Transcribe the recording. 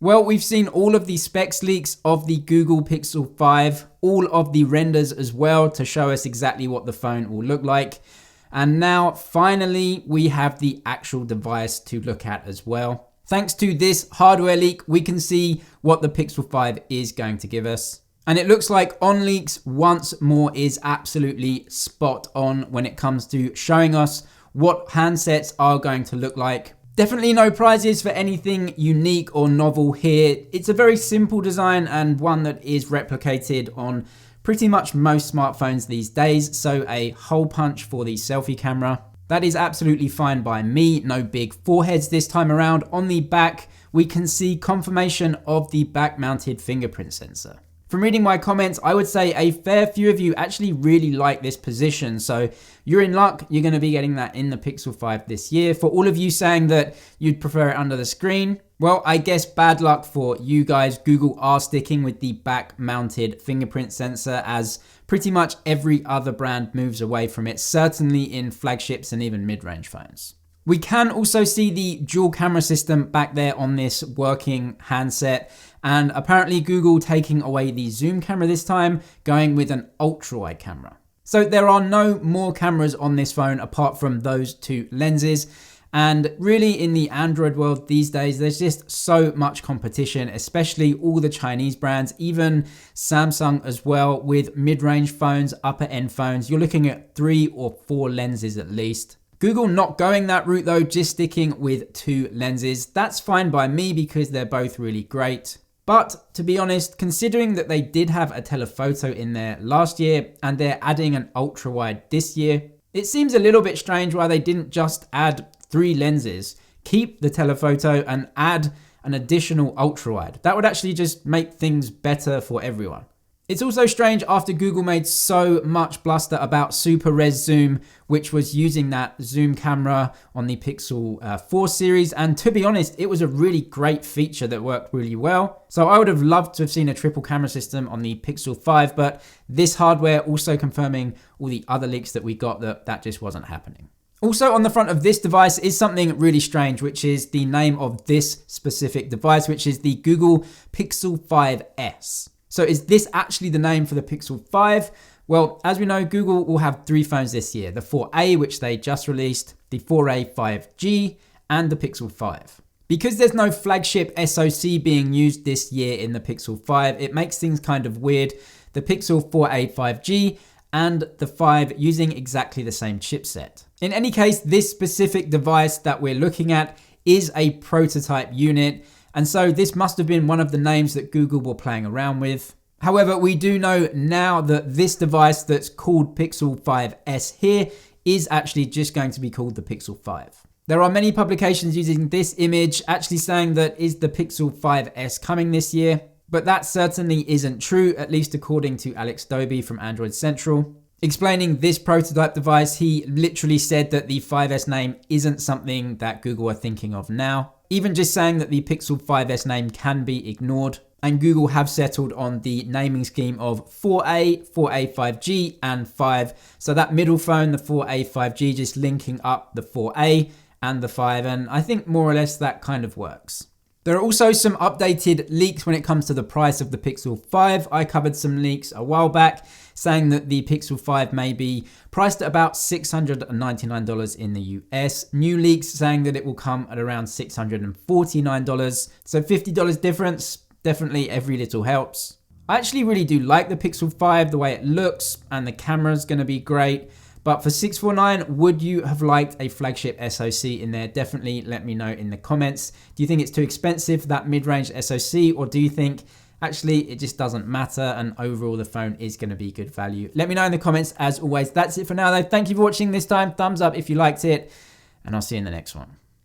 Well, we've seen all of the specs leaks of the Google Pixel 5, all of the renders as well to show us exactly what the phone will look like. And now finally, we have the actual device to look at as well. Thanks to this hardware leak, we can see what the Pixel 5 is going to give us. And it looks like OnLeaks once more is absolutely spot on when it comes to showing us what handsets are going to look like. Definitely no prizes for anything unique or novel here. It's a very simple design and one that is replicated on pretty much most smartphones these days. So a hole punch for the selfie camera. That is absolutely fine by me. No big foreheads this time around. On the back, we can see confirmation of the back-mounted fingerprint sensor. From reading my comments, I would say a fair few of you actually really like this position. So you're in luck. You're going to be getting that in the Pixel 5 this year. For all of you saying that you'd prefer it under the screen, well, I guess bad luck for you guys. Google are sticking with the back-mounted fingerprint sensor as pretty much every other brand moves away from it, certainly in flagships and even mid-range phones. We can also see the dual camera system back there on this working handset. And apparently Google taking away the zoom camera this time, going with an ultra-wide camera. So there are no more cameras on this phone apart from those two lenses. And really in the Android world these days, there's just so much competition, especially all the Chinese brands, even Samsung as well, with mid-range phones, upper end phones. You're looking at 3 or 4 lenses at least. Google not going that route though, just sticking with 2 lenses. That's fine by me because they're both really great. But to be honest, considering that they did have a telephoto in there last year and they're adding an ultra wide this year, it seems a little bit strange why they didn't just add 3 lenses, keep the telephoto and add an additional ultra wide. That would actually just make things better for everyone. It's also strange after Google made so much bluster about super res zoom, which was using that zoom camera on the Pixel 4 series. And to be honest, it was a really great feature that worked really well. So I would have loved to have seen a triple camera system on the Pixel 5, but this hardware also confirming all the other leaks that we got that just wasn't happening. Also on the front of this device is something really strange, which is the name of this specific device, which is the Google Pixel 5S. So is this actually the name for the Pixel 5? Well, as we know, Google will have 3 phones this year. The 4a, which they just released, the 4a 5G, and the Pixel 5. Because there's no flagship SoC being used this year in the Pixel 5, it makes things kind of weird. The Pixel 4a 5G and the 5 using exactly the same chipset. In any case, this specific device that we're looking at is a prototype unit. And so this must have been one of the names that Google were playing around with. However, we do know now that this device that's called Pixel 5S here is actually just going to be called the Pixel 5. There are many publications using this image actually saying that is the Pixel 5S coming this year, but that certainly isn't true, at least according to Alex Doby from Android Central. Explaining this prototype device, he literally said that the 5S name isn't something that Google are thinking of now. Even just saying that the Pixel 5S name can be ignored, and Google have settled on the naming scheme of 4a, 4a 5G, and 5. So that middle phone, the 4a 5G, just linking up the 4a and the 5, and I think more or less that kind of works. There are also some updated leaks when it comes to the price of the Pixel 5. I covered some leaks a while back saying that the Pixel 5 may be priced at about $699 in the US. New leaks saying that it will come at around $649. So $50 difference, definitely every little helps. I actually really do like the Pixel 5, the way it looks, and the camera's gonna be great. But for $649, would you have liked a flagship SoC in there? Definitely let me know in the comments. Do you think it's too expensive for that mid-range SoC, or do you think actually it just doesn't matter and overall the phone is going to be good value? Let me know in the comments as always. That's it for now though. Thank you for watching this time. Thumbs up if you liked it, and I'll see you in the next one.